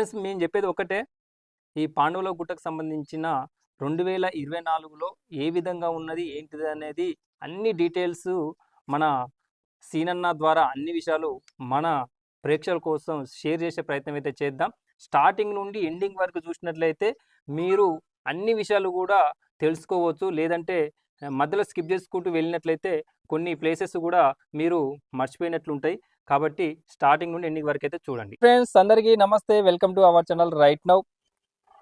Friends మేము చెప్పేది ఒకటే, ఈ పాండవుల గుట్టకు సంబంధించిన 2024లో ఏ విధంగా ఉన్నది ఏంటిది అనేది అన్ని డీటెయిల్స్ మన సీనన్న ద్వారా అన్ని విషయాలు మన ప్రేక్షకుల కోసం షేర్ చేసే ప్రయత్నం అయితే చేద్దాం. స్టార్టింగ్ నుండి ఎండింగ్ వరకు చూసినట్లయితే మీరు అన్ని విషయాలు కూడా తెలుసుకోవచ్చు. లేదంటే మధ్యలో స్కిప్ చేసుకుంటూ వెళ్ళినట్లయితే కొన్ని ప్లేసెస్ కూడా మీరు మర్చిపోయినట్లుంటాయి. కాబట్టి స్టార్టింగ్ నుండి ఎండింగ్ వరకు అయితే చూడండి. ఫ్రెండ్స్ అందరికీ నమస్తే, welcome to our channel. Right now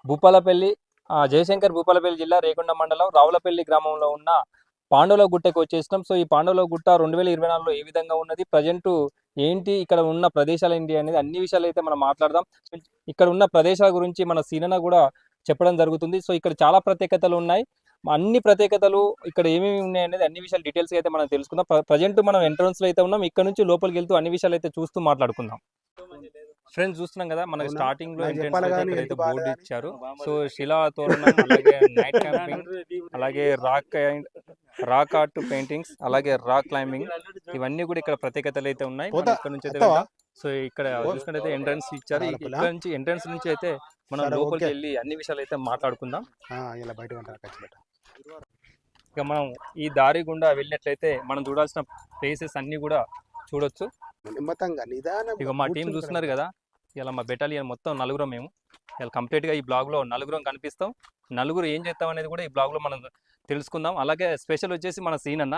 Bhupalpalli, Jayashankar Bhupalpalli జిల్లా రేకొండ మండలం రావులపల్లి గ్రామంలో ఉన్న పాండవుల గుట్టకు వచ్చేసినాం. సో ఈ పాండవుల గుట్ట 2024లో ఏ విధంగా ఉన్నది, ప్రజెంట్ ఏంటి, ఇక్కడ ఉన్న ప్రదేశాలు ఏంటి అనేది అన్ని విషయాలు అయితే మనం మాట్లాడదాం. ఇక్కడ ఉన్న ప్రదేశాల గురించి మన సీనన్న కూడా చెప్పడం జరుగుతుంది. సో ఇక్కడ చాలా ప్రత్యేకతలు ఉన్నాయి. అన్ని ప్రత్యేకతలు ఇక్కడ ఏమేమి ఉన్నాయి అనేది అన్ని విషయాలు డీటెయిల్స్ అయితే మనం తెలుసుకుందాం. ప్రజెంట్ మనం ఎంట్రన్స్ లో అయితే ఉన్నాం. ఇక్కడ నుంచి లోపలికి వెళ్తూ అన్ని విషయాలు అయితే చూస్తూ మాట్లాడుకుందాం. ఫ్రెండ్స్ చూస్తున్నాం కదా, మనకి స్టార్టింగ్ లో ఎంట్రన్స్ బోర్డు ఇచ్చారు. సో శిలా తోరణం, అలాగే నైట్ క్యాంపింగ్, అలాగే రాక్ ఆర్ట్ పెయింటింగ్స్, అలాగే రాక్ క్లైంబింగ్, ఇవన్నీ కూడా ఇక్కడ ప్రత్యేకతలు అయితే ఉన్నాయి. ఇక్కడ నుంచి అయితే సో ఇక్కడ చూసినట్టయితే ఎంట్రన్స్ ఇచ్చారు. ఇక్కడ నుంచి ఎంట్రన్స్ నుంచి అయితే మనం లోపలికి వెళ్ళి అన్ని విషయాలు అయితే మాట్లాడుకుందాం. ఇక మనం ఈ దారి గుండా వెళ్ళినట్లయితే మనం చూడాల్సిన ప్లేసెస్ అన్ని కూడా చూడొచ్చు. ఇక మా టీం చూస్తున్నారు కదా, ఇలా మా బెటాలియన్ మొత్తం నలుగురం. మేము ఇలా కంప్లీట్గా ఈ బ్లాగ్లో నలుగురం కనిపిస్తాం. నలుగురు ఏం చేస్తాం అనేది కూడా ఈ బ్లాగ్లో మనం తెలుసుకుందాం. అలాగే స్పెషల్ వచ్చేసి మన సీనన్న.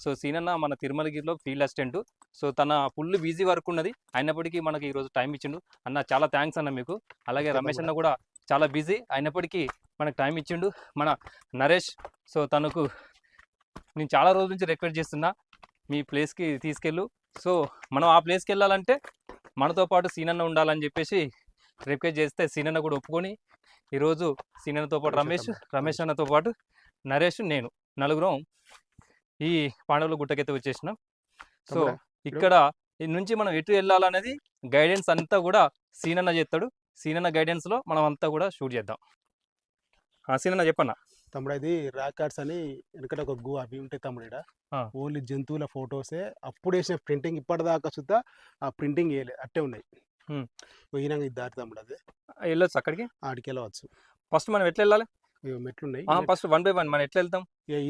సో సీనన్న మన తిరుమలగిరిలో ఫీల్డ్ అసిస్టెంట్. సో తన ఫుల్ బిజీ వర్క్ ఉన్నది, అయినప్పటికీ మనకి ఈరోజు టైం ఇచ్చిండు. అన్న చాలా థ్యాంక్స్ అన్న మీకు. అలాగే రమేష్ అన్న కూడా చాలా బిజీ, అయినప్పటికీ మనకు టైం ఇచ్చిండు. మన నరేష్, సో తనకు నేను చాలా రోజుల నుంచి రిక్వెస్ట్ చేస్తున్నా, మీ ప్లేస్కి తీసుకెళ్ళు. సో మనం ఆ ప్లేస్కి వెళ్ళాలంటే మనతో పాటు సీనన్న ఉండాలని చెప్పేసి రిక్వెస్ట్ చేస్తే సీనన్న కూడా ఒప్పుకొని ఈరోజు సీనన్నతో పాటు రమేష్ అన్నతో పాటు నరేష్, నేను నలుగురం ఈ పాండవుల గుట్టకైతే వచ్చేసినాం. సో ఇక్కడ నుంచి మనం ఎటు వెళ్ళాలనేది గైడెన్స్ అంతా కూడా సీనన్న చేస్తాడు. సీనన్న గైడెన్స్లో మనం అంతా కూడా షూట్ చేద్దాం. సీనన్న చెప్పన్నా. తమ్ముడు అది రాక్ ఆర్ట్స్ అని వెనకట ఒక అవి ఉంటాయి తమ్ముడు. ఇక్కడ ఓన్లీ జంతువుల ఫొటోసే అప్పుడు వేసిన ప్రింటింగ్, ఇప్పటిదాకా సుద్దా ఆ ప్రింటింగ్ వేయలేదు, అట్టే ఉన్నాయి. పోయినాక ఇది దారి తమ్ముడు, అదే వెళ్ళొచ్చు, అక్కడికి ఆడికి వెళ్ళవచ్చు. ఫస్ట్ మనం ఎట్లా వెళ్ళాలి? మెట్లున్నాయి. ఫస్ట్ 1 by 1 మనం ఎట్లా వెళ్తాం?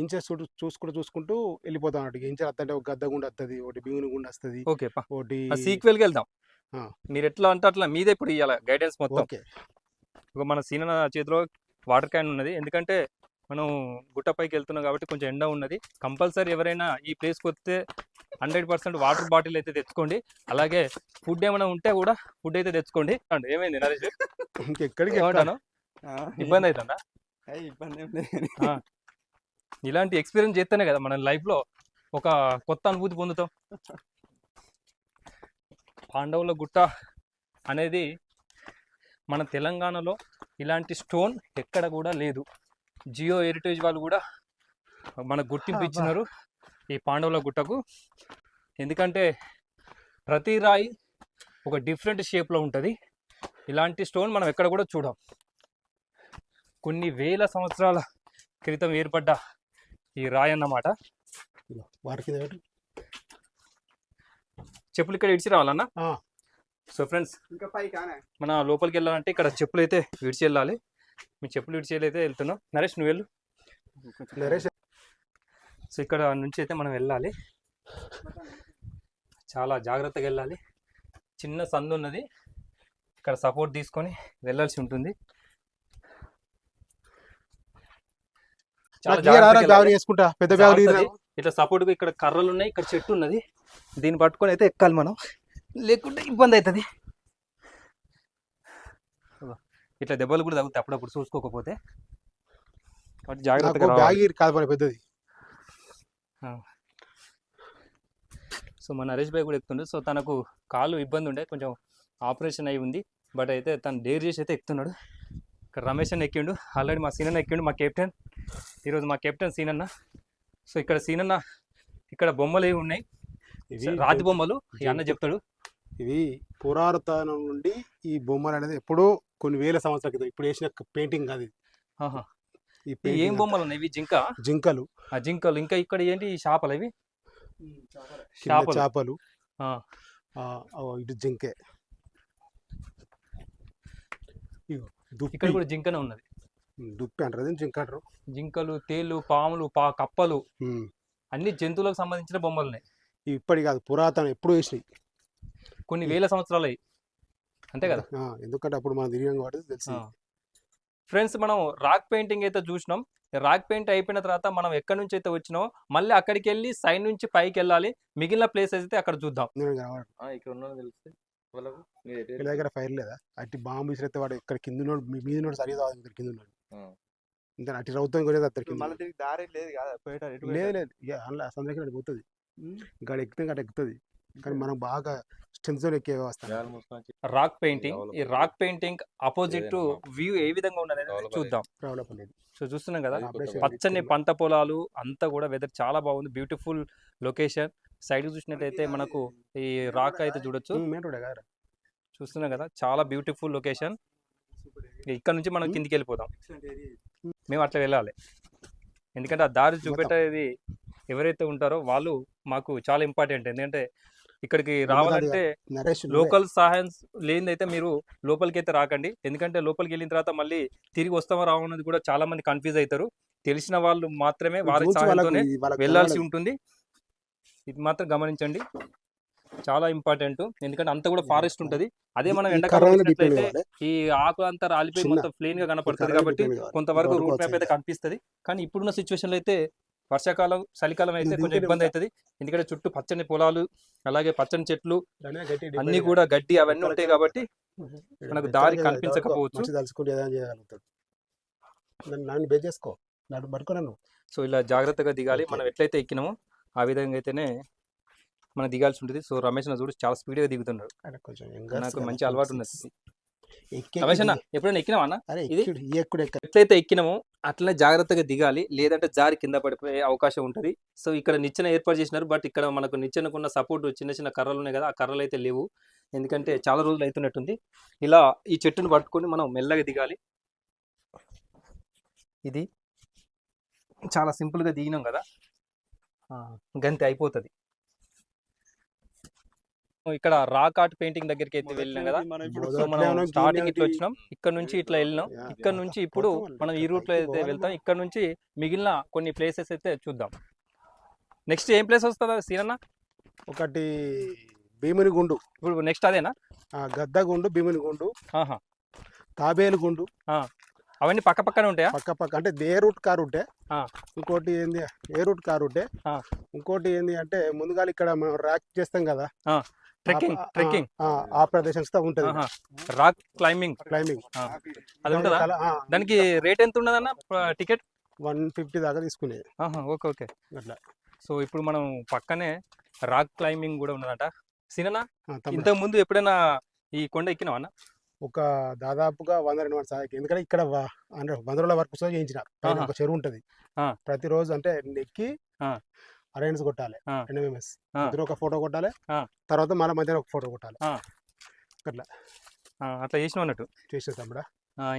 ఇంచెస్ చూసుకుంటూ వెళ్ళిపోతాం. అటు ఇంచెస్ వస్తుంటే ఒక గద్ద గుండా వస్తుంది, ఒకటి భీముని గుండా వస్తుంది, ఒకటి సీక్వెల్కి వెళ్దాం. మీరు ఎట్లా అంటే అట్లా మీదే ఇప్పుడు ఇవ్వాలి గైడెన్స్ మొత్తం. మన సీనన్న చేతిలో వాటర్ క్యాన్ ఉన్నది, ఎందుకంటే మనం గుట్టపైకి వెళ్తున్నాం కాబట్టి కొంచెం ఎండ ఉన్నది. కంపల్సరీ ఎవరైనా ఈ ప్లేస్కి వస్తే 100% వాటర్ బాటిల్ అయితే తెచ్చుకోండి. అలాగే ఫుడ్ ఏమైనా ఉంటే కూడా ఫుడ్ అయితే తెచ్చుకోండి. ఏమైంది నరేష్, ఎక్కడికి ఏమంటాను? ఇబ్బంది అవుతుందా? ఇలాంటి ఎక్స్పీరియన్స్ చేస్తేనే కదా మన లైఫ్లో ఒక కొత్త అనుభూతి పొందుతాం. పాండవుల గుట్ట అనేది మన తెలంగాణలో ఇలాంటి స్టోన్ ఎక్కడ కూడా లేదు. జియో హెరిటేజ్ వాళ్ళు కూడా మనకు గుర్తింపు ఇచ్చినారు ఈ పాండవుల గుట్టకు. ఎందుకంటే ప్రతి రాయి ఒక డిఫరెంట్ షేప్లో ఉంటుంది. ఇలాంటి స్టోన్ మనం ఎక్కడ కూడా చూడం. కొన్ని వేల సంవత్సరాల క్రితం ఏర్పడ్డ ఈ రాయి అన్నమాట. చెప్పులు ఇక్కడ ఇడిచి రావాలన్నా. సో ఫ్రెండ్స్, మన లోపలికి వెళ్ళాలంటే ఇక్కడ చెప్పులు అయితే విడిచి వెళ్ళాలి. మీ చెప్పులు విడిచి అయితే వెళ్తున్నాం. నరేష్ నువ్వు వెళ్ళు. నరేష్, సో ఇక్కడ నుంచి అయితే మనం వెళ్ళాలి, చాలా జాగ్రత్తగా వెళ్ళాలి. చిన్న సందు ఉన్నది, ఇక్కడ సపోర్ట్ తీసుకొని వెళ్ళాల్సి ఉంటుంది. ఇట్లా సపోర్ట్ ఇక్కడ కర్రలు ఉన్నాయి, ఇక్కడ చెట్టు ఉన్నది, దీన్ని పట్టుకొని అయితే ఎక్కాలి మనం, లేకుంటే ఇబ్బంది అవుతుంది. ఇట్లా దెబ్బలు కూడా తగ్గుతాయి అప్పుడప్పుడు చూసుకోకపోతే, కాబట్టి జాగ్రత్తగా పెద్దది. సో మన నరేష్ భాయ్ కూడా ఎక్కుతుండు. సో తనకు కాలు ఇబ్బంది ఉండే, కొంచెం ఆపరేషన్ అయి ఉంది, బట్ అయితే తను డేర్ చేసి అయితే ఎక్కుతున్నాడు. ఇక్కడ రమేష్ అన్న ఎక్కిండు, ఆల్రెడీ మా సీనన్న ఎక్కిండు, మా కెప్టెన్. ఈరోజు మా కెప్టెన్ సీనన్న. సో ఇక్కడ సీనన్న ఇక్కడ బొమ్మలు ఏవి ఉన్నాయి, రాతి బొమ్మలు, ఈ అన్న చెప్తాడు. ఇవి పురాతనం నుండి ఈ బొమ్మలు అనేది ఎప్పుడో కొన్ని వేల సంవత్సరాల క్రితం ఇప్పుడు వేసిన పెయింటింగ్ కాదు. ఏం బొమ్మలు ఉన్నాయి? ఇవి జింకలు. జింకలు. ఇంకా ఇక్కడ ఏంటి చేపలు? ఇవి చేపలు, ఇటు జింకే. దుప్పి ఇక్కడ కూడా జింకనే ఉన్నది. దుప్పి అంటారు, జింక అంటారు. జింకలు, తేళ్లు, పాములు, కప్పలు అన్ని జంతువులకు సంబంధించిన బొమ్మలు ఉన్నాయి. ఇప్పటి కాదు, పురాతన ఎప్పుడు వేసినాయి, కొన్ని వేల సంవత్సరాలు అయ్యి, అంతే కదా. ఎందుకంటే అప్పుడు మనం తిరిగాం కాబట్టి తెలిసి. ఫ్రెండ్స్, మనం రాక్ పెయింటింగ్ అయితే చూసినాం. రాక్ పెయింట్ అయిపోయిన తర్వాత మనం ఎక్కడి నుంచి అయితే వచ్చినామో మళ్ళీ అక్కడికి వెళ్ళి సైడ్ నుంచి పైకి వెళ్ళాలి. మిగిలిన ప్లేసెస్ అయితే అక్కడ చూద్దాం. ఇక్కడ ఉన్నది తెలిస్తే వాళ్ళకు వీళ్ళ దగ్గర ఫైర్ లేదా, అట్టి బాంబు విసిరైతే వాడు ఇక్కడ కింద మీద నోడు సరిగా ఇక్కడ కింద ఉన్నాడు, ఇంకా అటు రౌతం కూడా అద్దరు కింద. మళ్ళీ తిరిగి దారి లేదు కదా, లేదు ఇక అందులో సందర్శన అటు పోతుంది, ఇక్కడ ఎక్కుతుంది అటు ఎక్కుతుంది, కానీ మనం బాగా స్ట్రెంత్ ఎక్కే వ్యవస్థ. Rock painting. ఈ రాక్ పెయింటింగ్ అపోజిట్ వ్యూ ఏ విధంగా ఉన్నది చూద్దాం. సో చూస్తున్నాం కదా, పచ్చని పంట పొలాలు అంతా కూడా, వెదర్ చాలా బాగుంది, బ్యూటిఫుల్ లొకేషన్. సైడ్ చూసినట్టయితే మనకు ఈ రాక్ అయితే చూడొచ్చు, చూస్తున్నాం కదా, చాలా బ్యూటిఫుల్ లొకేషన్. ఇక్కడ నుంచి మనం కిందికి వెళ్ళిపోదాం. మేము అట్లా వెళ్ళాలి, ఎందుకంటే ఆ దారి చూపెట్టేది ఎవరైతే ఉంటారో వాళ్ళు మాకు చాలా ఇంపార్టెంట్. ఎందుకంటే ఇక్కడికి రావాలంటే లోకల్ సహాయం లేనిదైతే మీరు లోపలికి అయితే రాకండి. ఎందుకంటే లోపలికి వెళ్ళిన తర్వాత మళ్ళీ తిరిగి వస్తామో రావు అనేది కూడా చాలా మంది కన్ఫ్యూజ్ అవుతారు. తెలిసిన వాళ్ళు మాత్రమే వారి సహాయంతోనే వెళ్ళాల్సి ఉంటుంది. ఇది మాత్రం గమనించండి, చాలా ఇంపార్టెంట్. ఎందుకంటే అంతా కూడా ఫారెస్ట్ ఉంటది. అదే మనం ఎండాకాలం అయితే ఈ ఆకు అంతా రాలిపోయి మొత్తం ప్లెయిన్ గా కనపడుతుంది కాబట్టి కొంతవరకు రూట్ మ్యాప్ అయితే కనిపిస్తుంది. కానీ ఇప్పుడున్న సిచ్యువేషన్ లో అయితే వర్షాకాలం, చలికాలం అయితే కొంచెం ఇబ్బంది అవుతుంది. ఎందుకంటే చుట్టూ పచ్చని పొలాలు, అలాగే పచ్చని చెట్లు అన్ని కూడా గడ్డి అవన్నీ ఉంటాయి కాబట్టి మనకు దారి కనిపించకపోవచ్చు. సో ఇలా జాగ్రత్తగా దిగాలి. మనం ఎట్లయితే ఎక్కినామో ఆ విధంగా అయితేనే మనం దిగాల్సి ఉంటుంది. సో రమేష్ నా చూడు చాలా స్పీడ్ గా దిగుతున్నాడు, నాకు మంచి అలవాటు ఉన్నది. రమేష్ అన్న ఎప్పుడైనా ఎక్కినావా అన్న? ఇది ఎట్లయితే ఎక్కినామో అట్లనే జాగ్రత్తగా దిగాలి, లేదంటే జారి కింద పడిపోయే అవకాశం ఉంటుంది. సో ఇక్కడ నిచ్చెన ఏర్పాటు చేసినారు, బట్ ఇక్కడ మనకు నిచ్చెనకున్న సపోర్ట్ చిన్న చిన్న కర్రలు ఉన్నాయి కదా, ఆ కర్రలు అయితే లేవు. ఎందుకంటే చాలా రోజులు అవుతున్నట్టుంది. ఇలా ఈ చెట్టును పట్టుకొని మనం మెల్లగా దిగాలి. ఇది చాలా సింపుల్గా దిగినాం కదా, గంతే అయిపోతుంది. ఇక్కడ రాక్ ఆర్ట్ పెయింటింగ్ దగ్గరికి అయితే వెళ్ళినాం కదా. సో మనం స్టార్టింగ్ ఇట్లా వచ్చినాం, ఇక్కడ నుంచి ఇట్లా వెళ్ళినాం. ఇక్కడ నుంచి ఇప్పుడు మనం ఈ రూట్ లో అయితే వెళ్తాం. ఇక్కడ నుంచి మిగిలిన కొన్ని ప్లేసెస్ అయితే చూద్దాం. నెక్స్ట్ ఏం ప్లేస్ వస్తుందా సీనన్న? ఒకటి భీముని గుండు. ఇప్పుడు నెక్స్ట్ అదేనా? గద్దగుండు, భీముని గుండు, తాబేలు గుండు, అవన్నీ పక్క పక్కనే ఉంటాయా? పక్క అంటే ఏ రూట్ కారు ఉంటే, ఇంకోటి ఏంది ఏ రూట్ కారు ఉంటే, ఇంకోటి ఏంది అంటే ముందుగా ఇక్కడ మనం రాక్ చేస్తాం కదా, ట్రెక్కింగ్ ఆ ప్రదేశం ఉంటది. రాక్ క్లైంబింగ్ అది ఉంటుందా? దానికి రేట్ ఎంత ఉండదన్న టికెట్? 150 దాకా తీసుకునేది. ఓకే ఓకే అట్లా. సో ఇప్పుడు మనం పక్కనే రాక్ క్లైంబింగ్ కూడా ఉన్నదట. సిననా ఇంతకు ముందు ఎప్పుడైనా ఈ కొండ ఎక్కినావా అన్న? ఒక దాదాపుగా 100-200 సార్లు. ఎందుకంటే ఇక్కడ 100 రోజుల వరకు చేయించిన ఒక చెరువు ఉంటది. ప్రతిరోజు అంటే ఎక్కి అరేంజ్ కొట్టాలి, NMS ఒక ఫోటో కొట్టాలి, తర్వాత మళ్ళీ మధ్యాహ్నం ఒక ఫోటో కొట్టాలి. అట్లా అట్లా చేసినావు అన్నట్టు. చేసిన తమ్ముడా.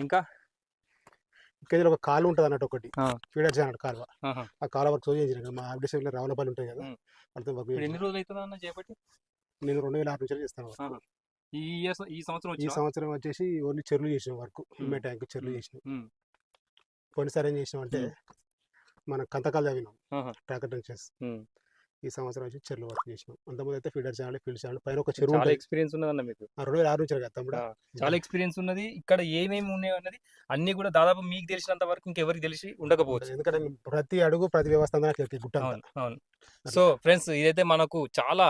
ఇంకా ఇక్కడ ఒక కాలువ ఉంటుంది అన్నట్టు, ఒకటి ఫీడర్ అన్నట్టు కాలువ. ఆ కాలువ వరకు చేయించిన మా అప్డేషన్ రావులపల్లి ఉంటాయి కదా, వాళ్ళతో. ఎన్ని రోజులు అవుతుందా చేపట్టి? నేను 2006 నుంచి చేస్తాను. ఈ సంవత్సరం వచ్చేసి ఓన్లీ చెరువులు చేసిన వరకు, ట్యాంక్ చెరువులు చేసిన. పోయినసారి ఏం చేసినాం అంటే మనం కంతకాలు చదివినాం ట్రాక్టర్ టెన్షన్స్. ఈ సంవత్సరం వచ్చి చెరువుల వర్క్ చేసినాం. అంతకుముందు అయితే ఫీడర్ ఛానల్, ఫీల్డ్ ఛానల్ పైన ఒక చెరువు. చాలా ఎక్స్పీరియన్స్ ఉన్నదన్న మీకు. 2006 నుంచి కదా తమ్ముడు, చాలా ఎక్స్పీరియన్స్ ఉన్నది. ఇక్కడ ఏమేమి ఉన్నాయి అన్నది అన్ని కూడా దాదాపు మీకు తెలిసినంత వరకు ఇంకెవరికి తెలిసి ఉండకపోవచ్చు. ఎందుకంటే ప్రతి అడుగు ప్రతి వ్యవస్థ గుట్ట. అవును. సో ఫ్రెండ్స్, ఇదైతే మనకు చాలా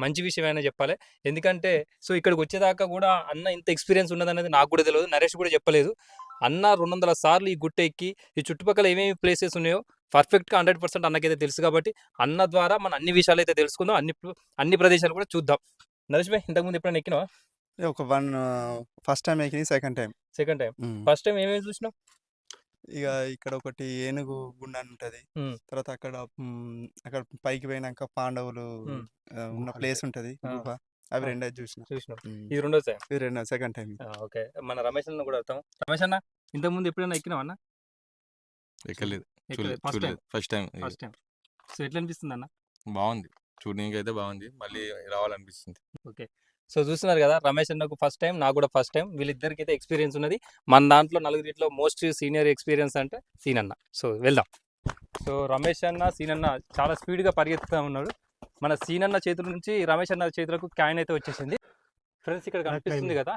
మంచి విషయమైనా చెప్పాలి. ఎందుకంటే సో ఇక్కడికి వచ్చేదాకా కూడా అన్న ఇంత ఎక్స్పీరియన్స్ ఉన్నదనేది నాకు కూడా తెలియదు, నరేష్ కూడా చెప్పలేదు. అన్న 200 సార్లు ఈ గుట్ట ఎక్కి ఈ చుట్టుపక్కల ఏమేమి ప్లేసెస్ ఉన్నాయో పర్ఫెక్ట్గా 100% అన్నకైతే తెలుసు. కాబట్టి అన్న ద్వారా మనం అన్ని విషయాలు అయితే తెలుసుకుందాం, అన్ని ప్రదేశాలు కూడా చూద్దాం. నరేష్ భాయ్, ఇంతకుముందు ఎప్పుడైనా ఎక్కినావా? ఫస్ట్ టైం ఎక్కింది, సెకండ్ టైం. ఫస్ట్ టైం ఏమేమి చూసినావు? ఇక ఇక్కడ ఒకటి ఏనుగు గుండా ఉంటది, తర్వాత అక్కడ పైకి పోయినాక పాండవులు ఉన్న ప్లేస్ ఉంటది, అవి రెండో చూసినాం. ఇది రెండో టైం? ఇది రెండో, సెకండ్ టైం. ఓకే, మన రమేష్ అన్న కూడా వస్తాం. రమేష్ అన్న, ఇంతకు ముందు ఎప్పుడైనా ఎక్కినావా అన్న? ఎక్కలేదు, ఫస్ట్ టైం. సో ఎట్లా అనిపిస్తుంది అన్న? బాగుంది, చూడడానికి అయితే బాగుంది, మళ్ళీ రావాలనిపిస్తుంది. ఓకే, సో చూస్తున్నారు కదా, రమేష్ అన్నకు ఫస్ట్ టైం, నాకు కూడా ఫస్ట్ టైం. వీళ్ళిద్దరికి అయితే ఎక్స్పీరియన్స్ ఉన్నది. మన దాంట్లో నలుగురిలో మోస్ట్ సీనియర్ ఎక్స్పీరియన్స్ అంటే సీనన్న. సో వెళ్దాం. సో రమేష్ అన్న, సీనన్న చాలా స్పీడ్గా పరిగెత్తుతూ ఉన్నాడు. మన సీనన్న చేతుల నుంచి రమేష్ అన్న చేతులకు క్యాన్ అయితే వచ్చేసింది. ఫ్రెండ్స్ ఇక్కడ కనిపిస్తుంది కదా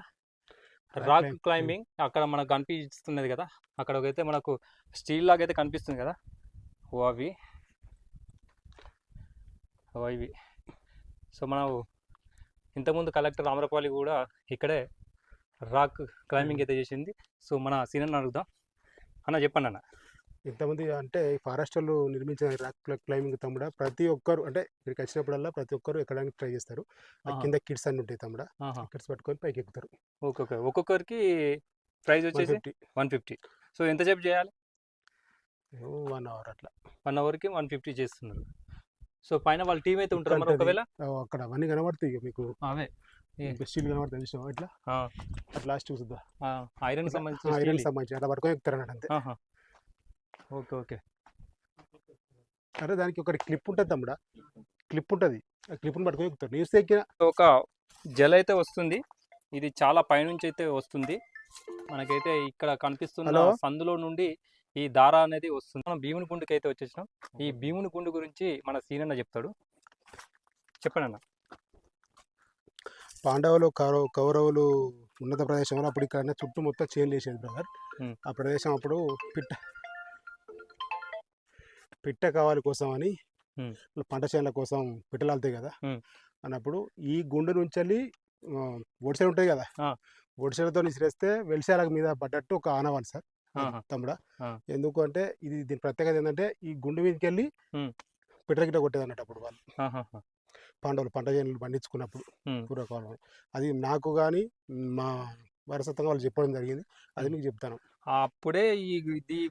రాక్ క్లైంబింగ్, అక్కడ మనకు కనిపిస్తున్నది కదా, అక్కడ అయితే మనకు స్టీల్ లాగా అయితే కనిపిస్తుంది కదా, అవి ఇవి. సో మనం ఇంతకుముందు కలెక్టర్ అమరపాలి కూడా ఇక్కడే రాక్ క్లైంబింగ్ అయితే చేసింది. సో మన సీనన్న అడుగుదాం. అన్న చెప్పండి అన్న. ఇంతమంది అంటే ఫారెస్ట్ వాళ్ళు నిర్మించిన రాక్ క్లైంబింగ్ తమ్ముడా, ప్రతి ఒక్కరు అంటే ఇక్కడికి వచ్చినప్పుడల్లా ప్రతి ఒక్కరు ఎక్కడానికి ట్రై చేస్తారు. ఆ కింద కిడ్స్ అన్ని ఉంటాయి తమ్ముడా, కిడ్స్ పట్టుకొని పైకి ఎక్కుతారు. Okay okay. ఒక్కొక్కరికి ప్రైస్ వచ్చేసి 150. సో ఎంతసేపు చేయాలి? 1 hour అట్లా. 1 hourకి 150 చేస్తున్నారు. సో పైన వాళ్ళ టీం అయితే ఉంటారు మరి ఒకవేళ అక్కడ అవన్నీ కనబడతాయి ఇక మీకు, అవే స్టీల్ కనబడతాయి చూసావా ఇట్లా, అట్లా లాస్ట్ చూద్దా ఐరన్ సంబంధించి ఐరన్ సంబంధించి అట్లా పట్టుకొని ఎక్కుతారు అన్నట్టు అంతే. Okay okay. అంటే దానికి ఒకటి క్లిప్ ఉంటుంది తమ్ముడా, క్లిప్ ఉంటుంది, ఆ క్లిప్ని పట్టుకొని ఎక్కుతారు. నీరు ఎక్కిన ఒక జల్ అయితే వస్తుంది. ఇది చాలా పైనుంచి అయితే వస్తుంది. మనకైతే ఇక్కడ కనిపిస్తున్న సందులో నుండి ఈ దార అనేది వస్తుంది. మనం భీముని గుండుకి అయితే వచ్చేసినాం. ఈ భీముని గుండు గురించి మన సీనన్న చెప్తాడు. చెప్పండి అన్న. పాండవులు కౌరవులు ఉన్నత ప్రదేశంలో అప్పుడు ఇక్కడ చుట్టూ మొత్తం చేంజ్ చేసేది బ్రదర్. ఆ ప్రదేశం అప్పుడు పిట్ట కావాలి కోసం అని పంట చేనుల కోసం పిట్టలు వెళ్తాయి కదా అన్నప్పుడు ఈ గుండు నుంచి వెళ్ళి ఒడిసెలు ఉంటాయి కదా, ఒడిసెలతో విసిరేస్తే వెలిసేల మీద పడ్డట్టు ఒక ఆనవాలు సార్ తమ్ముడా. ఎందుకు అంటే ఇది దీని ప్రత్యేకత ఏంటంటే ఈ గుండు మీదకి వెళ్ళి పిట్టల గిట్ట కొట్టేది అన్నట్టు అప్పుడు వాళ్ళు పాండవులు పంట చేనులు పండించుకున్నప్పుడు పూర్వకాలం. అది నాకు కానీ మా వారసత్వంగా వాళ్ళు చెప్పడం జరిగింది, అది మీకు చెప్తాను. అప్పుడే ఈ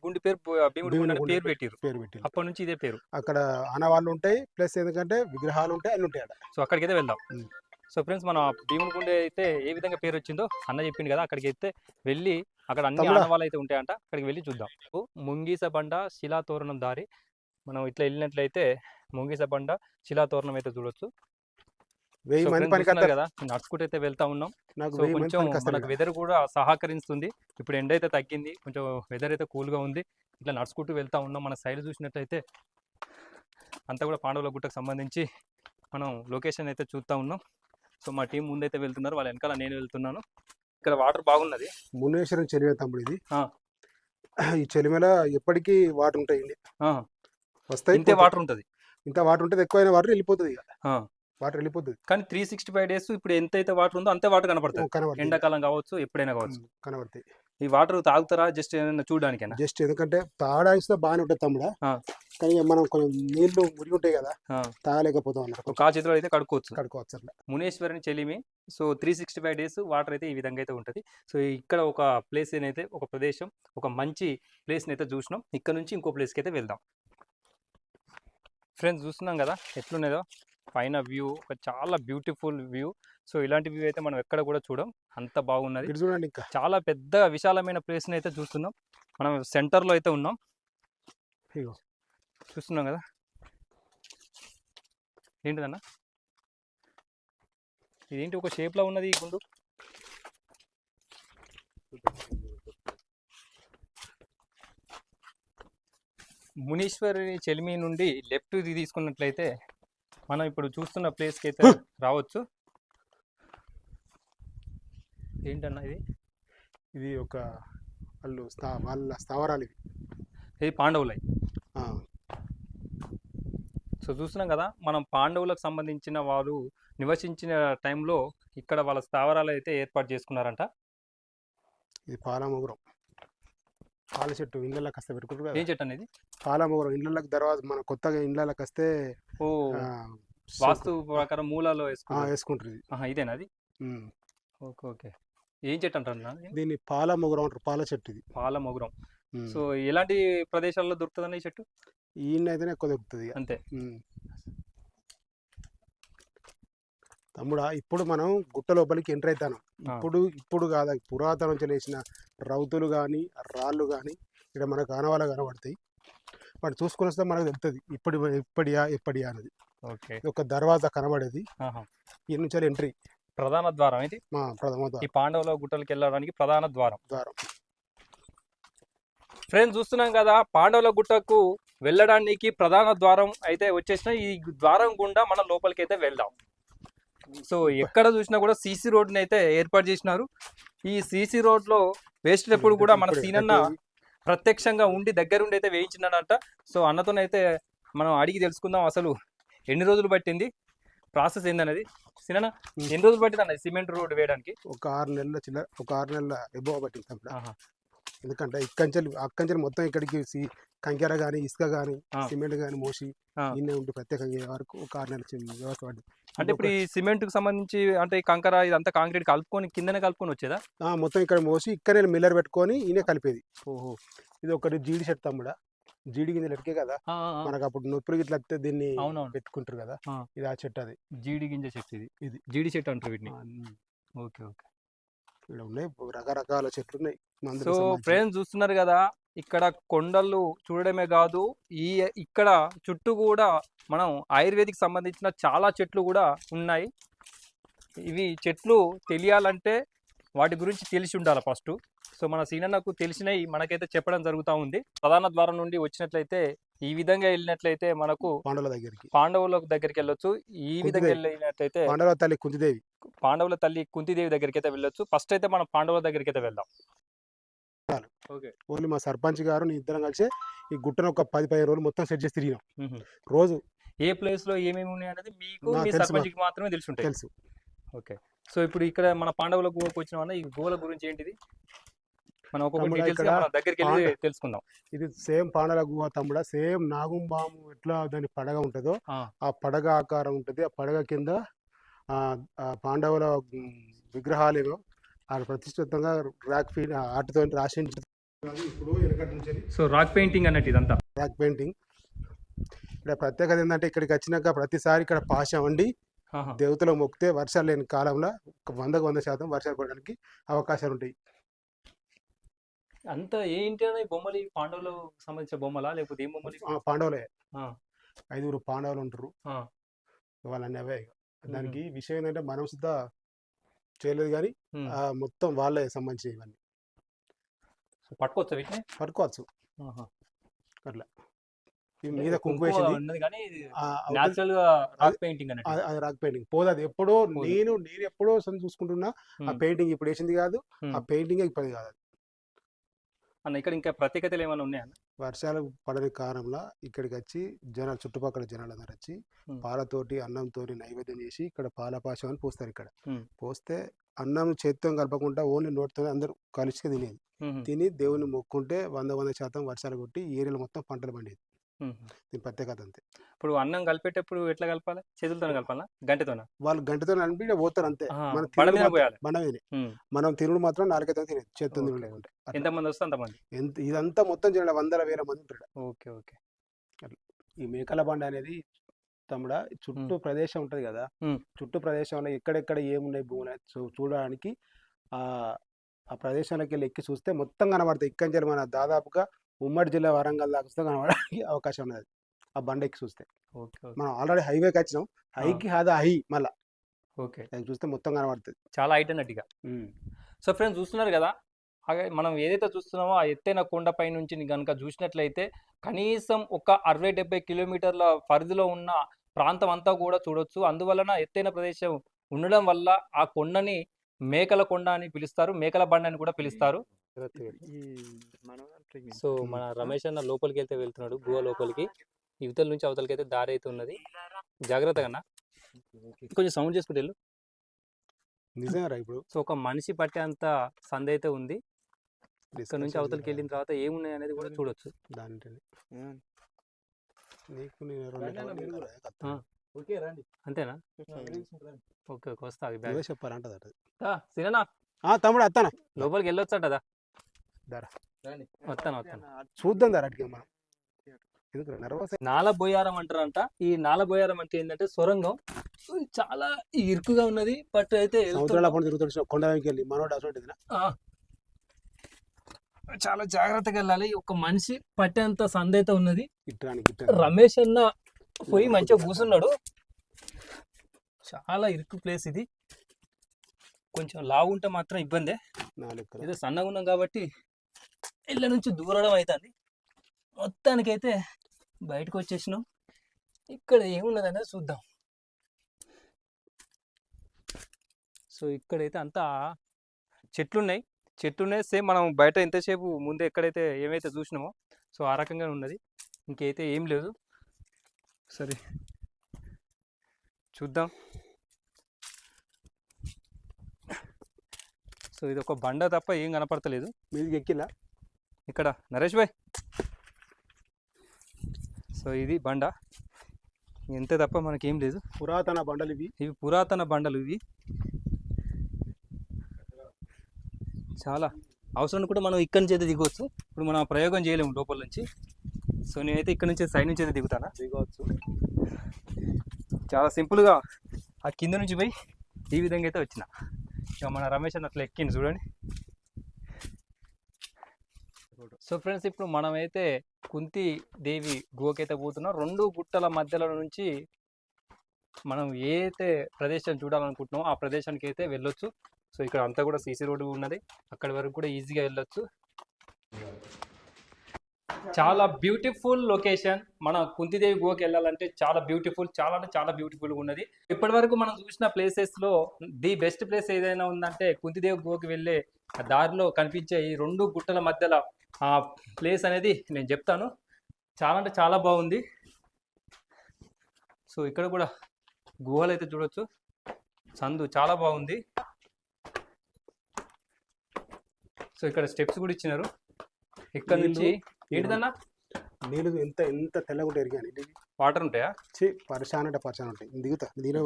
గుండి పేరు పేరు పెట్టారు. అప్పటి నుంచి ఇదే పేరు. అక్కడ ఆనవాళ్ళు ఉంటాయి, ప్లస్ ఎందుకంటే విగ్రహాలు ఉంటాయి, అన్ని ఉంటాయి అక్కడ. సో అక్కడికి అయితే వెళ్దాం. సో ఫ్రెండ్స్, మన భీముని గుండె అయితే ఏ విధంగా పేరు వచ్చిందో అన్న చెప్పింది కదా, అక్కడికి అయితే వెళ్ళి అక్కడ అన్ని ఆనవాళ్ళు అయితే ఉంటాయంట, అక్కడికి వెళ్ళి చూద్దాం. ముంగీస బండ శిలాతోరణం దారి, మనం ఇట్లా వెళ్ళినట్లయితే ముంగీస బండ శిలాతోరణం అయితే చూడొచ్చు కదా. నడుచుకుంటూ అయితే వెళ్తా ఉన్నాం. సో కొంచెం మనకు వెదర్ కూడా సహకరిస్తుంది. ఇప్పుడు ఎండ అయితే తగ్గింది, కొంచెం వెదర్ అయితే కూల్గా ఉంది. ఇట్లా నడుచుకుంటూ వెళ్తా ఉన్నాం. మన సైడ్ చూసినట్లయితే అంతా కూడా పాండవుల గుట్టకు సంబంధించి మనం లొకేషన్ అయితే చూస్తూ ఉన్నాం. సో మా టీం ముందైతే వెళ్తున్నారు, వాళ్ళ వెనకాల నేను వెళ్తున్నాను. ఇక్కడ వాటర్ బాగున్నది. మునేశ్వరం చెలిమే తమ్ముడు ఇది. ఈ చెలిమేల ఎప్పటికీ వాటర్ ఉంటాయండి, వస్తాయి. ఇంతే వాటర్ ఉంటుంది, ఇంత వాటర్ ఉంటుంది. ఎక్కువైన వాటర్ వెళ్ళిపోతుంది, వాటర్ వెళ్ళిపోతుంది. కానీ 365 days ఇప్పుడు ఎంతైతే వాటర్ ఉందో అంతే వాటర్ కనపడుతుంది. ఎండాకాలం కావచ్చు, ఎప్పుడైనా కావచ్చు కనబడతాయి. ఈ వాటర్ తాగుతారా జస్ట్ ఏదైనా చూడడానికైనా? జస్ట్ ఎందుకంటే తాగడానికి బాగానే ఉంటుంది తమ్ముడా, కానీ మనం కొంచెం నీళ్లు మురిగి ఉంటాయి కదా, తాగలేకపోతాం అన్నారు. కా చేతిలో అయితే కడుక్కోవచ్చు అట్లా. మునేశ్వరిని చెలిమి. సో 365 days వాటర్ అయితే ఈ విధంగా అయితే ఉంటుంది. సో ఇక్కడ ఒక ప్లేస్ అయితే, ఒక ప్రదేశం, ఒక మంచి ప్లేస్ని అయితే చూసినాం. ఇక్కడ నుంచి ఇంకో ప్లేస్కి అయితే వెళ్దాం. ఫ్రెండ్స్ చూస్తున్నాం కదా ఎట్లున్నదో పైన వ్యూ, ఒక చాలా బ్యూటిఫుల్ వ్యూ. సో ఇలాంటి వ్యూ అయితే మనం ఎక్కడ కూడా చూడం, అంత బాగున్నది. చూడండి, ఇంకా చాలా పెద్ద విశాలమైన ప్లేస్ని అయితే చూస్తున్నాం. మనం సెంటర్లో అయితే ఉన్నాం, చూస్తున్నాం కదా. ఏంటిదన్నా ఇదేంటి ఒక షేప్లో ఉన్నది ఈ గుండు? మునీశ్వరి చెలిమి నుండి లెఫ్ట్ తీసుకున్నట్లయితే మనం ఇప్పుడు చూస్తున్న ప్లేస్కి అయితే రావచ్చు. ఏంటన్నా ఇది ఒక వాళ్ళ స్థావరాలు ఇది పాండవులై. సో చూస్తున్నాం కదా, మనం పాండవులకు సంబంధించిన వారు నివసించిన టైంలో ఇక్కడ వాళ్ళ స్థావరాలు అయితే ఏర్పాటు చేసుకున్నారంట. ఇది పాలమోగురం, పాల చెట్టు ఇళ్ళకి వస్తే పెట్టుకుంటారు. ఏం చెట్టు అనేది? పాలమోగురం. ఇళ్ళకి తర్వాత మన కొత్తగా ఇళ్ళకి వస్తే వాస్తు ప్రకారం మూలాలో వేసుకుంటారు. ఇదేనా అది? Okay okay. ఏం చెట్టు అంటారు దీన్ని? పాలమోగురం అంటారు, పాల చెట్టు ఇది, పాలమోగురం. సో ఎలాంటి ప్రదేశాల్లో దొరుకుతుందండి ఈ చెట్టు? ఈయనైతేనే ఎక్కువ దొరుకుతుంది అంతే. తమ్ముడా, ఇప్పుడు మనం గుట్ట లోపలికి ఎంటర్ అవుతాను. ఇప్పుడు కాదు, పురాతనం చేసిన రౌతులు కానీ రాళ్ళు కానీ ఇక్కడ మనకు ఆనవాళ్ళు కనబడతాయి. మనం చూసుకుని వస్తే మనకు తెలుస్తుంది ఎప్పటియా అనేది. ఓకే. ఒక దర్వాజా కనబడేది, ఈ నుంచి ఎంట్రీ ప్రధాన ద్వారం ఇది మా ప్రథమ ఈ పాండవుల గుట్టలకి వెళ్ళడానికి ప్రధాన ద్వారం. ద్వారం. ఫ్రెండ్స్ చూస్తున్నాం కదా, పాండవుల గుట్టకు వెళ్ళడానికి ప్రధాన ద్వారం అయితే వచ్చేసిన. ఈ ద్వారం గుండా మనం లోపలికి అయితే వెళ్దాం. సో ఎక్కడ చూసినా కూడా సీసీ రోడ్ని అయితే ఏర్పాటు చేసినారు. ఈ సీసీ రోడ్లో వేసేటప్పుడు కూడా మన సీనన్న ప్రత్యక్షంగా ఉండి దగ్గరుండి అయితే వేయించినాడంట. సో అన్నతోనైతే మనం అడిగి తెలుసుకుందాం అసలు ఎన్ని రోజులు పట్టింది, ప్రాసెస్ ఏందనేది. సీనన్న ఎన్ని రోజులు పట్టింది అన్న సిమెంట్ రోడ్ వేయడానికి? ఒక 6 నెలల ఎబో పట్టింది తమ్ముడా. ఎందుకంటే అక్కంచెలు మొత్తం ఇక్కడికి కంకెర కానీ ఇసుక కానీ సిమెంట్ కానీ మోసి ఇన్నే ఉండి ప్రత్యేకంగా వరకు ఒక 6 నెలల వ్యవస్థ పడింది. అంటే ఇప్పుడు ఈ సిమెంట్ కి సంబంధించి అంటే ఈ కంకర ఇదంతా కాంక్రీట్ కలుపుకొని కిందనే కలుపుకొని వచ్చేదా? మొత్తం ఇక్కడ మోసి ఇక్కడే మిల్లర్ పెట్టుకొని ఈయనే కలిపేది. ఓహో, ఇది ఒకటి జీడి చెట్టు తమ్ముడా. జీడి గింజలు ఎట్కే కదా మనకు అప్పుడు నొప్పులు ఇట్లా వస్తే దీన్ని పెట్టుకుంటారు కదా, ఇది ఆ చెట్టు. అది జీడి గింజ చెట్టు. ఇది జీడి చెట్టు అంటారు వీటిని. Okay okay. ఇక్కడ ఉన్నాయి రకరకాల చెట్లు ఉన్నాయి. సో ఫ్రెండ్స్ చూస్తున్నారు కదా, ఇక్కడ కొండలు చూడడమే కాదు, ఇక్కడ చుట్టూ కూడా మనం ఆయుర్వేదిక్ సంబంధించిన చాలా చెట్లు కూడా ఉన్నాయి. ఇవి చెట్లు తెలియాలంటే వాటి గురించి తెలిసి ఉండాలి ఫస్ట్. సో మన సీనన్నకు తెలిసినవి మనకైతే చెప్పడం జరుగుతూ ఉంది. ప్రధాన ద్వారం నుండి వచ్చినట్లయితే ఈ విధంగా వెళ్ళినట్లయితే మనకు పాండవుల దగ్గరికి వెళ్ళొచ్చు. ఈ విధంగా వెళ్ళినట్లయితే పాండవుల తల్లి కుంతిదేవి దగ్గరికి అయితే వెళ్ళొచ్చు. ఫస్ట్ అయితే మనం పాండవుల దగ్గరికి అయితే వెళ్దాం. ఓన్లీ మా సర్పంచ్ గారు ఇద్దరం కలిసి ఈ గుట్టను ఒక 10-15 రోజులు మొత్తం సెట్ చేసి తిరిగినాం. రోజు ఏ ప్లేస్ లో ఏమేమి ఉన్నాయి అనేది మీకు మీ సర్పంచ్కి మాత్రమే తెలుసు. ఓకే. సో ఇప్పుడు ఇక్కడ మన పాండవుల గుహకు వచ్చిన ఈ గుహల గురించి ఏంటిది మనం దగ్గరికి వెళ్ళి తెలుసుకుందాం. ఇది సేమ్ పాండవుల గుహ తమ్ముడా. సేమ్ నాగుంబాము ఎట్లా దాని పడగ ఉంటుందో ఆ పడగ ఆకారం ఉంటుంది. ఆ పడగ కింద పాండవుల విగ్రహాలు ప్రతిష్ఠితంగా ఆర్ట్తో రాసి ఇప్పుడు వెనకటి నుంచి. సో రాక్ పెయింటింగ్ అన్నట్టు ఇదంతా రాక్ పెయింటింగ్. ఇక్కడ ప్రత్యేకత ఏంటంటే ఇక్కడికి వచ్చినాక ప్రతిసారి ఇక్కడ పాశ వండి దేవతలు మొక్కితే వర్షాలు లేని కాలంలో 100% వర్షాలు పడడానికి అవకాశాలు ఉంటాయి. అంత ఏంటి అనే బొమ్మలు పాండవులకు సంబంధించిన బొమ్మలా లేకపోతే ఏం బొమ్మలు? పాండవులే. 5 పాండవులు ఉంటారు, వాళ్ళన్నీ అవే. దానికి విషయం ఏంటంటే మనం సుద్ధా చేయలేదు కానీ మొత్తం వాళ్ళే సంబంధించిన ఇవన్నీ పట్టుకోవచ్చు. వీటిని పట్టుకోవచ్చు అట్లా. మీద కుంకుమ అది రాక్ పెయింటింగ్ పోదు. అది ఎప్పుడో నేను ఎప్పుడో చూసుకుంటున్నా. ఆ పెయింటింగ్ ఇప్పుడు వేసింది కాదు, ఆ పెయింటింగ్ ఇప్పుడు కాదు అన్న. ఇక్కడ ఇంకా ప్రత్యేకతలు ఏమైనా ఉన్నాయా? వర్షాలు పడని కారణంలో ఇక్కడికి వచ్చి జనాలు, చుట్టుపక్కల జనాలందరూ వచ్చి పాలతోటి అన్నంతో నైవేద్యం చేసి ఇక్కడ పాలపాశం అని పోస్తారు. ఇక్కడ పోస్తే అన్నం చేత్తో కలపకుండా ఓన్లీ నోటితో అందరూ కలిసి తినేది. తిని దేవుని మొక్కుంటే 100% వర్షాలు కొట్టి ఏరియాలో మొత్తం పంటలు పండేది. దీని ప్రత్యేకత అంతే. ఇప్పుడు అన్నం కలిపేటప్పుడు ఎట్లా కలపాలి? చేతులతో కలపాలా గంటతోనా? వాళ్ళు గంటతో కలిపి పోతారు అంతే. బండమీదే మనం తినుడు మాత్రం నాలుగైతే తినేది, చేతితో తినలేకుంటే. ఎంతమంది వస్తే అంతమంది. ఇదంతా మొత్తం జనాలు 100,000 మంది ఉంటారు. Okay okay. ఈ మేకల బండ అనేది తమ్ముడా చుట్టూ ప్రదేశం ఉంటది కదా, చుట్టూ ప్రదేశంలో ఎక్కడెక్కడ ఏమున్నాయి భూములు చూడడానికి ఆ ప్రదేశంలోకి వెళ్ళి ఎక్కి చూస్తే మొత్తం కనబడతాయి. ఇక్కడి మన దాదాపుగా ఉమ్మడి జిల్లా వరంగల్ దాకా కనబడడానికి అవకాశం ఉన్నది ఆ బండ ఎక్కి చూస్తే. మనం ఆల్రెడీ హైవేకి వచ్చినాం, హైకి అదా హై మళ్ళా. ఓకే. చూస్తే మొత్తం కనబడుతుంది, చాలా హైట్ అన్నట్టుగా. సో ఫ్రెండ్స్ చూస్తున్నారు కదా, మనం ఏదైతే చూస్తున్నామో ఆ ఎత్తైన కొండపై నుంచి కనుక చూసినట్లయితే కనీసం ఒక 60-70 కిలోమీటర్ల పరిధిలో ఉన్న ప్రాంతం అంతా కూడా చూడొచ్చు. అందువలన ఎత్తైన ప్రదేశం ఉండడం వల్ల ఆ కొండని మేకల కొండ అని పిలుస్తారు, మేకల బండ అని కూడా పిలుస్తారు. సో మన రమేష్ అన్న లోపలికి వెళ్తే వెళ్తున్నాడు, గుహ లోపలికి. ఇవతల నుంచి అవతలకి అయితే దారి అయితే ఉన్నది. జాగ్రత్తగా కొంచెం సౌండ్ చేసుకుంటే వెళ్ళు. ఇప్పుడు సో ఒక మనిషి పట్టే అంత సంద అయితే ఉంది. ఇక్కడ నుంచి అవతలకి వెళ్ళిన తర్వాత ఏమున్నాయి అనేది కూడా చూడొచ్చు. అంతేనా? ఓకే ఓకే, వస్తా. సినేనా తమ్ముడు వస్తానా? లోపలికి వెళ్ళొచ్చా? వస్తాను చూద్దాం. నాల బొయ్యారం అంటారంట. ఈ నాల బొయ్యారం అంటే ఏంటంటే సొరంగం, చాలా ఇరుకుగా ఉన్నది. బట్ అయితే చాలా జాగ్రత్తగా వెళ్ళాలి. ఒక మనిషి పట్టేంత సంద అయితే ఉన్నది. రమేష్ అన్న పోయి మంచిగా కూర్చున్నాడు. చాలా ఇరుకు ప్లేస్ ఇది. కొంచెం లావు ఉంటే మాత్రం ఇబ్బందే. 4 ఎకరాలు. ఏదో సన్నగా ఉన్నాం కాబట్టి ఇళ్ళ నుంచి దూరడం అవుతుంది. మొత్తానికైతే బయటకు వచ్చేసినాం. ఇక్కడ ఏమున్నదనేది చూద్దాం. సో ఇక్కడైతే అంతా చెట్లున్నాయి. సేమ్ మనం బయట ఎంతసేపు ముందే ఎక్కడైతే ఏమైతే చూసినామో సో ఆ రకంగా ఉన్నది. ఇంకైతే ఏం లేదు. సరే చూద్దాం. సో ఇది ఒక బండ తప్ప ఏం కనపడతలేదు. మీదికి ఎక్కిలా ఇక్కడ నరేష్ భాయ్. సో ఇది బండ, ఇంతే తప్ప మనకేం లేదు. పురాతన బండలు ఇవి పురాతన బండలు. ఇవి చాలా అవసరం కూడా మనం ఇక్కడి నుంచి అయితే దిగవచ్చు. ఇప్పుడు మనం ప్రయోగం చేయలేము లోపల నుంచి. సో నేనైతే ఇక్కడ నుంచి సైడ్ నుంచి అయితే దిగవచ్చు. చాలా సింపుల్గా ఆ కింద నుంచి పోయి ఈ విధంగా అయితే వచ్చిన. ఇక మన రమేష్ అన్న అట్లా ఎక్కింది చూడండి. సో ఫ్రెండ్స్, ఇప్పుడు మనమైతే కుంతి దేవి గుహకైతే పోతున్నాం. 2 గుట్టల మధ్యలో నుంచి మనం ఏదైతే ప్రదేశం చూడాలనుకుంటున్నామో ఆ ప్రదేశానికి అయితే వెళ్ళొచ్చు. సో ఇక్కడ అంతా కూడా సీసీ రోడ్డు ఉన్నది, అక్కడి వరకు కూడా ఈజీగా వెళ్ళొచ్చు. చాలా బ్యూటిఫుల్ లొకేషన్. మన కుంతిదేవి గుహకి వెళ్ళాలంటే చాలా బ్యూటిఫుల్, చాలా అంటే చాలా బ్యూటిఫుల్గా ఉన్నది. ఇప్పటి వరకు మనం చూసిన ప్లేసెస్లో ది బెస్ట్ ప్లేస్ ఏదైనా ఉందంటే కుంతిదేవి గుహకి వెళ్ళే దారిలో కనిపించే ఈ 2 గుట్టల మధ్యలో ఆ ప్లేస్ అనేది నేను చెప్తాను. చాలా అంటే చాలా బాగుంది. సో ఇక్కడ కూడా గుహలు అయితే చూడొచ్చు. సందు చాలా బాగుంది. సో ఇక్కడ స్టెప్స్ కూడా ఇచ్చినారు. ఇక్కడ నుంచి ఏంటిదన్నా నీళ్ళు ఎంత తెల్లగా ఉంటాయి కానీ వాటర్ ఉంటాయా? పరిశాన్ అంటే పరిశాన్ ఉంటాయి. దిగుతా దీని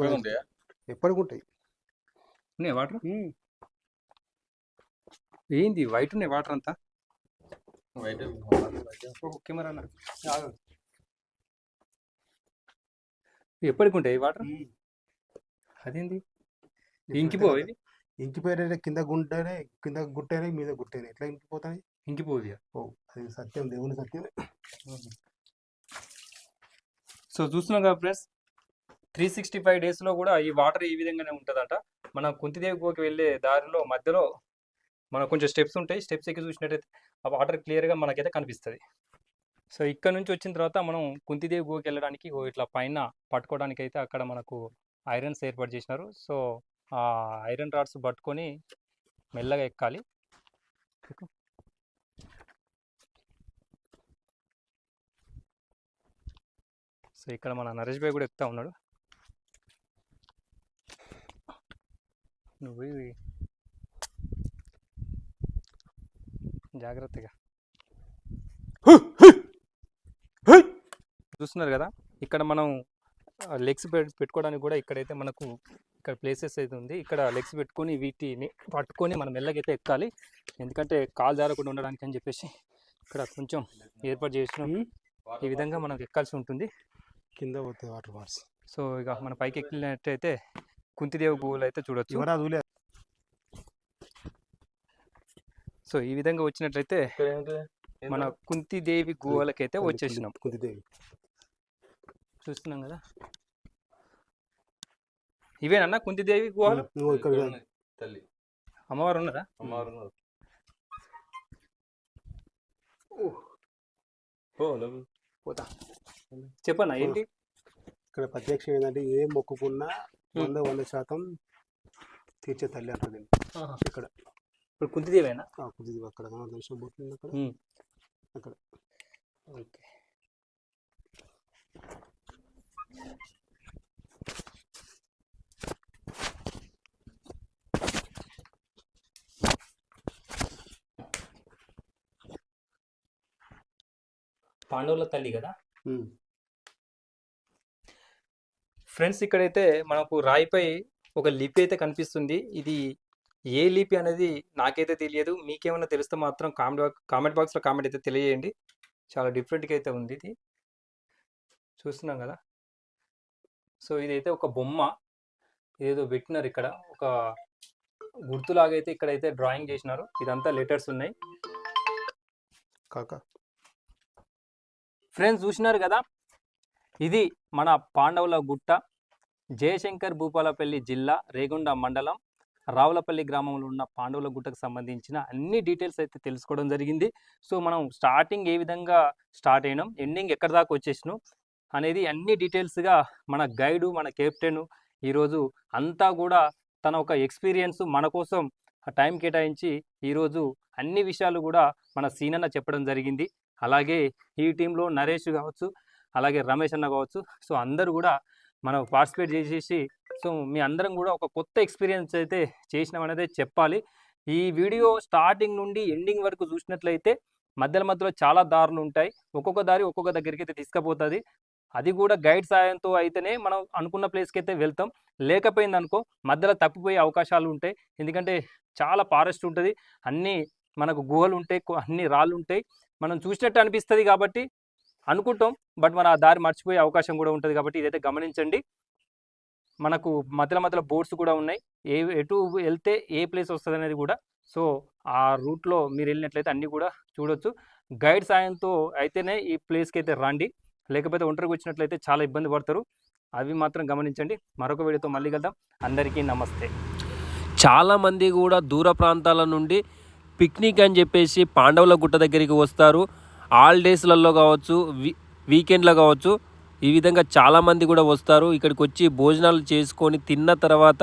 ఎప్పటికి ఉంటాయి. ఉన్నాయా వాటర్? ఏంది వైట్ ఉన్నాయి వాటర్ అంతా? కెమెరా ఎప్పటికి ఉంటాయి వాటర్? అదేంది ఇంకిపోవు? ఇది ఇంకిపోయిన కింద గుట్టేనే మీద గుట్టేనే ఎట్లా ఇంకిపోతాయి? ఇంకిపోదు. అది సత్యం, దేవుని సత్యం. సో చూస్తున్నాం కదా ఫ్రెండ్స్, 365 డేస్లో కూడా ఈ వాటర్ ఈ విధంగానే ఉంటుందంట. మన కుంతిదేవి గుహకి వెళ్ళే దారిలో మధ్యలో మనకు కొంచెం స్టెప్స్ ఉంటాయి. స్టెప్స్ ఎక్కి చూసినట్టయితే ఆ వాటర్ క్లియర్గా మనకైతే కనిపిస్తుంది. సో ఇక్కడ నుంచి వచ్చిన తర్వాత మనం కుంతిదేవి గుహకి వెళ్ళడానికి ఇట్లా పైన పట్టుకోవడానికి అయితే అక్కడ మనకు ఐరన్స్ ఏర్పాటు చేసినారు. సో ఆ ఐరన్ రాడ్స్ పట్టుకొని మెల్లగా ఎక్కాలి. సో ఇక్కడ మన నరేష్ భాయ్ కూడా ఎక్కుతా ఉన్నాడు. నువ్వు జాగ్రత్తగా చూస్తున్నారు కదా. ఇక్కడ మనం లెగ్స్ పెట్టుకోవడానికి కూడా ఇక్కడైతే మనకు ఇక్కడ ప్లేసెస్ అయితే ఉంది. ఇక్కడ లెగ్స్ పెట్టుకొని వీటిని పట్టుకొని మనం మెల్లగైతే ఎక్కాలి. ఎందుకంటే కాలు జారకుండా ఉండడానికి అని చెప్పేసి ఇక్కడ కొంచెం ఏర్పాటు చేసినాం. ఈ విధంగా మనకు ఎక్కాల్సి ఉంటుంది. కింద పోతే వాటర్ ఫాల్స్. సో ఇక మన పైకి ఎక్కినట్టయితే కుంతిదేవి గుహలు అయితే చూడొచ్చు. సో ఈ విధంగా వచ్చినట్లయితే మన కుంతిదేవి గుహలకైతే వచ్చేసినాం. కుంతిదేవి చూస్తున్నాం కదా. ఇవేనన్నా కుంతిదేవి గుహలు? తల్లి అమ్మవారు ఉన్నారా? అమ్మవారు ఉన్నారు. పోతా చెప్పన్నా ఏంటి ఇక్కడ ప్రత్యక్షం ఏంటంటే ఏ మొక్కుకున్నా 100% తీర్చే తల్లి అంటుంది ఇక్కడ. ఇప్పుడు కుంతిదేవేనా? కుంతిదేవి అక్కడ దర్శనం పోతుంది అక్కడ. అక్కడ ఓకే. పాండవుల తల్లి కదా ఫ్రెండ్స్. ఇక్కడైతే మనకు రాయిపై ఒక లిపి అయితే కనిపిస్తుంది. ఇది ఏ లిపి అనేది నాకైతే తెలియదు. మీకేమైనా తెలిస్తే మాత్రం కామెంట్ బాక్స్లో కామెంట్ అయితే తెలియజేయండి. చాలా డిఫరెంట్గా అయితే ఉంది ఇది. చూస్తున్నాం కదా. సో ఇదైతే ఒక బొమ్మ ఏదో పెట్టినారు ఇక్కడ. ఒక గుర్తులాగైతే ఇక్కడైతే డ్రాయింగ్ చేసినారు. ఇదంతా లెటర్స్ ఉన్నాయి. కాకా ఫ్రెండ్స్ చూసినారు కదా. ఇది మన పాండవుల గుట్ట, జయశంకర్ భూపాలపల్లి జిల్లా, రేగొండ మండలం, రావులపల్లి గ్రామంలో ఉన్న పాండవుల గుట్టకు సంబంధించిన అన్ని డీటెయిల్స్ అయితే తెలుసుకోవడం జరిగింది. సో మనం స్టార్టింగ్ ఏ విధంగా స్టార్ట్ అయినాం, ఎండింగ్ ఎక్కడి దాకా వచ్చేసినాం అనేది అన్ని డీటెయిల్స్గా మన గైడు, మన కెప్టెన్ ఈరోజు అంతా కూడా తన ఒక ఎక్స్పీరియన్స్ మన కోసం టైం కేటాయించి ఈరోజు అన్ని విషయాలు కూడా మన సీనన్న చెప్పడం జరిగింది. అలాగే ఈ టీంలో నరేష్ కావచ్చు, అలాగే రమేష్ అన్న కావచ్చు, సో అందరూ కూడా మనం పార్టిసిపేట్ చేసేసి సో మీ అందరం కూడా ఒక కొత్త ఎక్స్పీరియన్స్ అయితే చేసినామనేది చెప్పాలి. ఈ వీడియో స్టార్టింగ్ నుండి ఎండింగ్ వరకు చూసినట్లయితే మధ్యలో చాలా దారులు ఉంటాయి. ఒక్కొక్క దారి ఒక్కొక్క దగ్గరికి అయితే తీసుకుపోతుంది. అది కూడా గైడ్ సాయంతో అయితేనే మనం అనుకున్న ప్లేస్కి అయితే వెళ్తాం. లేకపోయింది అనుకో మధ్యలో తప్పిపోయే అవకాశాలు ఉంటాయి. ఎందుకంటే చాలా ఫారెస్ట్ ఉంటుంది, అన్నీ మనకు గుహలు ఉంటాయి, అన్ని రాళ్ళు ఉంటాయి. మనం చూసినట్టు అనిపిస్తుంది కాబట్టి అనుకుంటాం, బట్ మన ఆ దారి మర్చిపోయే అవకాశం కూడా ఉంటుంది. కాబట్టి ఇదైతే గమనించండి. మనకు మధ్యలో బోర్డ్స్ కూడా ఉన్నాయి, ఎటు వెళ్తే ఏ ప్లేస్ వస్తుంది అనేది కూడా. సో ఆ రూట్లో మీరు వెళ్ళినట్లయితే అన్నీ కూడా చూడొచ్చు. గైడ్ సాయంతో అయితేనే ఈ ప్లేస్కి అయితే రండి, లేకపోతే ఒంటరికి వచ్చినట్లయితే చాలా ఇబ్బంది పడతారు. అవి మాత్రం గమనించండి. మరొక వీడియోతో మళ్ళీ కలుద్దాం. అందరికీ నమస్తే. చాలామంది కూడా దూర ప్రాంతాల నుండి పిక్నిక్ అని చెప్పేసి పాండవుల గుట్ట దగ్గరికి వస్తారు. హాలిడేస్లలో కావచ్చు, వీకెండ్లో కావచ్చు, ఈ విధంగా చాలామంది కూడా వస్తారు. ఇక్కడికి వచ్చి భోజనాలు చేసుకొని తిన్న తర్వాత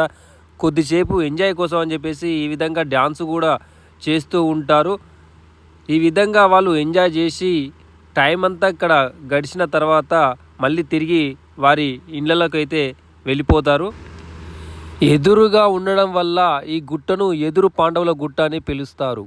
కొద్దిసేపు ఎంజాయ్ కోసం అని చెప్పేసి ఈ విధంగా డ్యాన్స్ కూడా చేస్తూ ఉంటారు. ఈ విధంగా వాళ్ళు ఎంజాయ్ చేసి టైం అంతా ఇక్కడ గడిచిన తర్వాత మళ్ళీ తిరిగి వారి ఇళ్ళలోకి అయితే వెళ్ళిపోతారు. ఎదురుగా ఉండడం వల్ల ఈ గుట్టను ఎదురు పాండవుల గుట్ట అని పిలుస్తారు.